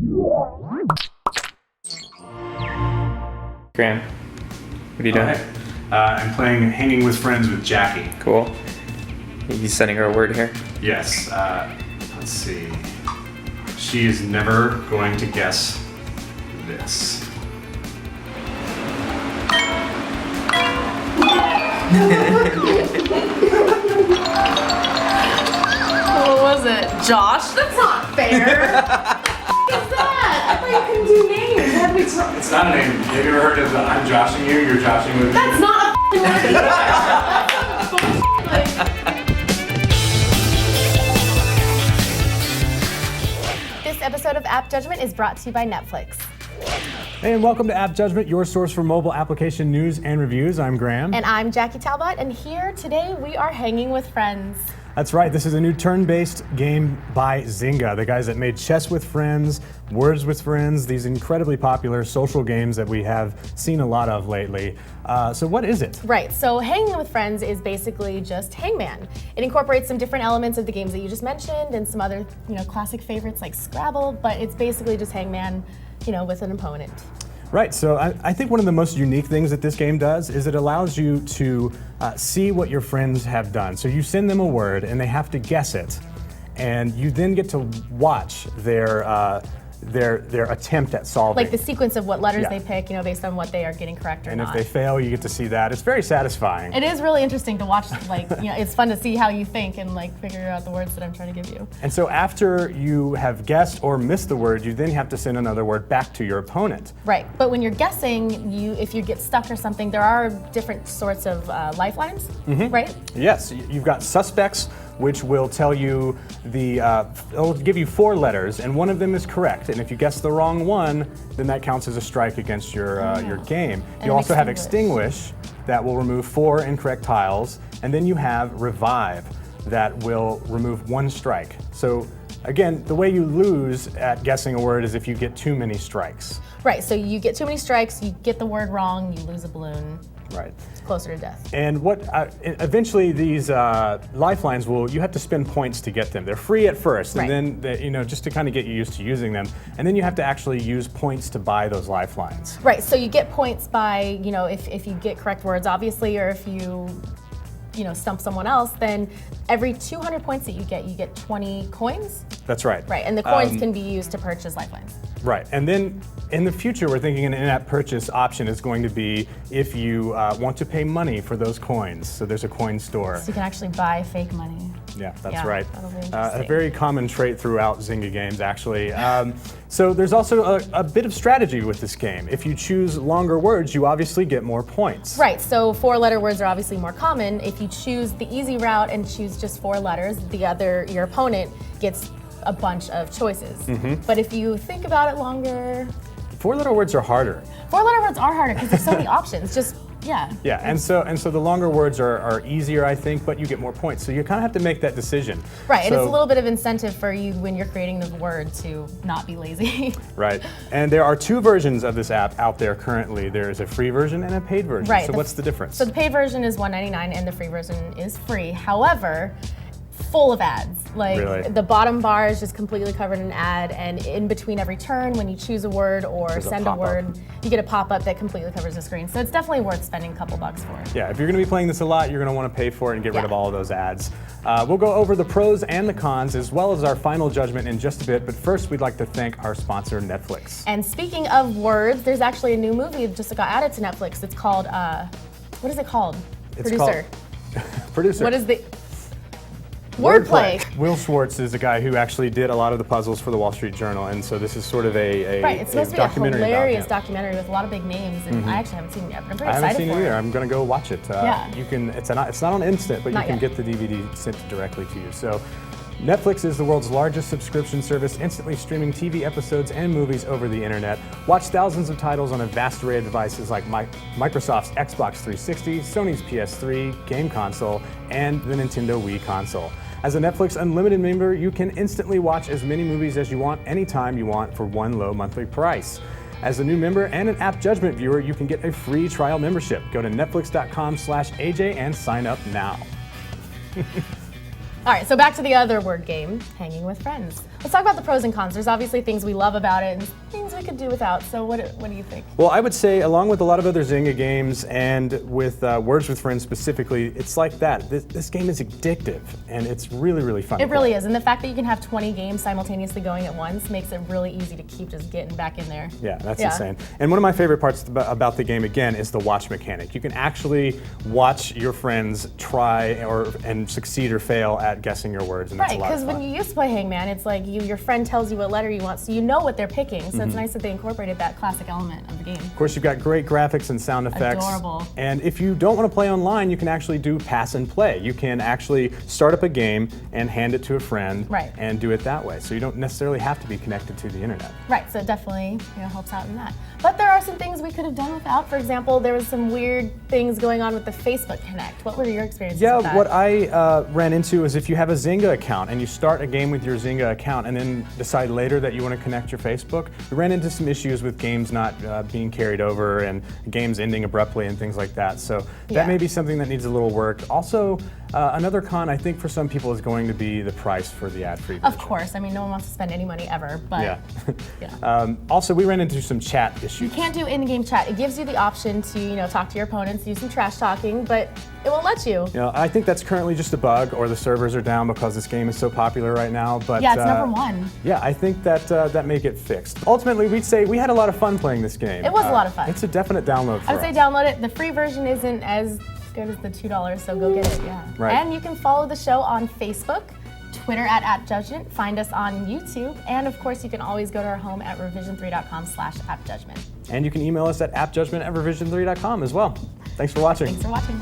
Graham, what are you doing? Right. I'm playing Hanging with Friends with Jackie. Cool. You sending her a word here? Yes. Let's see. She is never going to guess this. What was it? Josh? That's not fair. What is that? I thought you couldn't do names. That'd be so- It's not a name. Have you ever heard of the I'm joshing you, you're joshing with me? That's not a word either. That's This episode of App Judgment is brought to you by Netflix. Hey, and welcome to App Judgment, your source for mobile application news and reviews. I'm Graham. And I'm Jackie Talbot, and here today we are hanging with friends. That's right, this is a new turn-based game by Zynga, the guys that made Chess with Friends, Words with Friends, these incredibly popular social games that we have seen a lot of lately. So what is it? Right, so Hanging with Friends is basically just Hangman. It incorporates some different elements of the games that you just mentioned and some other, classic favorites like Scrabble, but it's basically just Hangman, with an opponent. Right, so I think one of the most unique things that this game does is it allows you to see what your friends have done. So you send them a word and they have to guess it, and you then get to watch their attempt at solving. Like the sequence of what letters they pick, based on what they are getting correct or and not. if they fail, you get to see that. It's very satisfying. It is really interesting to watch, it's fun to see how you think and figure out the words that I'm trying to give you. And so after you have guessed or missed the word, you then have to send another word back to your opponent. Right, but when you're guessing, if you get stuck or something, there are different sorts of lifelines, right? Yes, you've got suspects, which will tell you it'll give you 4 letters, and one of them is correct. And if you guess the wrong one, then that counts as a strike against your game. And you also have extinguish. that will remove 4 incorrect tiles, and then you have revive that will remove 1 strike. So again, the way you lose at guessing a word is if you get too many strikes. Right, so you get too many strikes, you get the word wrong, you lose a balloon. Right. It's closer to death. And what eventually these lifelines you have to spend points to get them. They're free at first, Right. and then just to kind of get you used to using them, and then you have to actually use points to buy those lifelines. Right, so you get points by, if you get correct words, obviously, or if you stump someone else, then every 200 points that you get 20 coins. That's right. Right, and the coins can be used to purchase lifelines. Right, and then in the future, we're thinking an in-app purchase option is going to be if you want to pay money for those coins. So there's a coin store. So you can actually buy fake money. Yeah, that's Yeah, right. that'll be A interesting. very common trait throughout Zynga games, actually. So there's also a bit of strategy with this game. If you choose longer words, you obviously get more points. Right, so 4-letter words are obviously more common. If you choose the easy route and choose just 4 letters, your opponent gets a bunch of choices. But if you think about it longer, 4-letter words are harder. 4-letter words are harder because there's so many options. Yeah, and so the longer words are easier, I think, but you get more points. So you kind of have to make that decision. Right, and So- it's a little bit of incentive for you when you're creating the word to not be lazy. Right, and there are 2 versions of this app out there currently. There is a free version and a paid version. Right. So what's the difference? So the paid version is $1.99 and the free version is free. However, full of ads. Really? The bottom bar is just completely covered in ad, and in between every turn, when you choose a word or There's a send a pop-up. word, you get a pop-up that completely covers the screen. So it's definitely worth spending a couple bucks for. Yeah, if you're going to be playing this a lot, you're going to want to pay for it and get rid Yeah. of all of those ads. We'll go over the pros and the cons, as well as our final judgment in just a bit. But first, we'd like to thank our sponsor, Netflix. And speaking of words, there's actually a new movie that just got added to Netflix. It's called, what is it called? It's Producer. Producer. What is the... Wordplay. Will Schwartz is a guy who actually did a lot of the puzzles for the Wall Street Journal, and so this is sort of a Right, it's supposed to be a documentary hilarious about him. documentary with a lot of big names, and I actually haven't seen it yet, but I'm pretty I haven't excited seen for it either. it. I'm going to go watch it. Yeah. You can. It's not on instant, but Not you can yet. get the DVD sent directly to you. So, Netflix is the world's largest subscription service, instantly streaming TV episodes and movies over the internet. Watch thousands of titles on a vast array of devices like Microsoft's Xbox 360, Sony's PS3, game console, and the Nintendo Wii console. As a Netflix Unlimited member, you can instantly watch as many movies as you want, anytime you want, for one low monthly price. As a new member and an App Judgment viewer, you can get a free trial membership. Go to netflix.com/AJ and sign up now. All right, so back to the other word game, hanging with friends. Let's talk about the pros and cons. There's obviously things we love about it and things we could do without. So what do you think? Well, I would say, along with a lot of other Zynga games and with Words with Friends specifically, it's like that. This game is addictive, and it's really, really fun. It really is, and the fact that you can have 20 games simultaneously going at once makes it really easy to keep just getting back in there. Yeah, that's insane. And one of my favorite parts about the game, again, is the watch mechanic. You can actually watch your friends try and succeed or fail at guessing your words, and that's a lot of fun. Right, because when you used to play Hangman, it's like your friend tells you what letter you want, so you know what they're picking. So it's nice that they incorporated that classic element of the game. Of course, you've got great graphics and sound effects. Adorable. And if you don't want to play online, you can actually do pass and play. You can actually start up a game and hand it to a friend and do it that way. So you don't necessarily have to be connected to the internet. Right, so it definitely helps out in that. But there are some things we could have done without. For example, there was some weird things going on with the Facebook Connect. What were your experiences with that? What I ran into is if you have a Zynga account and you start a game with your Zynga account and then decide later that you want to connect your Facebook, we ran into some issues with games not being carried over and games ending abruptly and things like that. So that may be something that needs a little work. Also, another con I think for some people is going to be the price for the ad-free version. Of course, I mean no one wants to spend any money ever, but also, we ran into some chat issues. You can't do in-game chat. It gives you the option to talk to your opponents, do some trash talking, but it won't let you. I think that's currently just a bug, or the servers are down because this game is so popular right now. But yeah, it's number one. Yeah, I think that may get fixed. Ultimately, we'd say we had a lot of fun playing this game. It was a lot of fun. It's a definite download for I would say download it. The free version isn't as good as the $2, so go get it. Yeah. Right. And you can follow the show on Facebook, Twitter at AppJudgment, find us on YouTube, and of course you can always go to our home at revision3.com/appjudgment. And you can email us at appjudgment@revision3.com as well. Thanks for watching. Thanks for watching.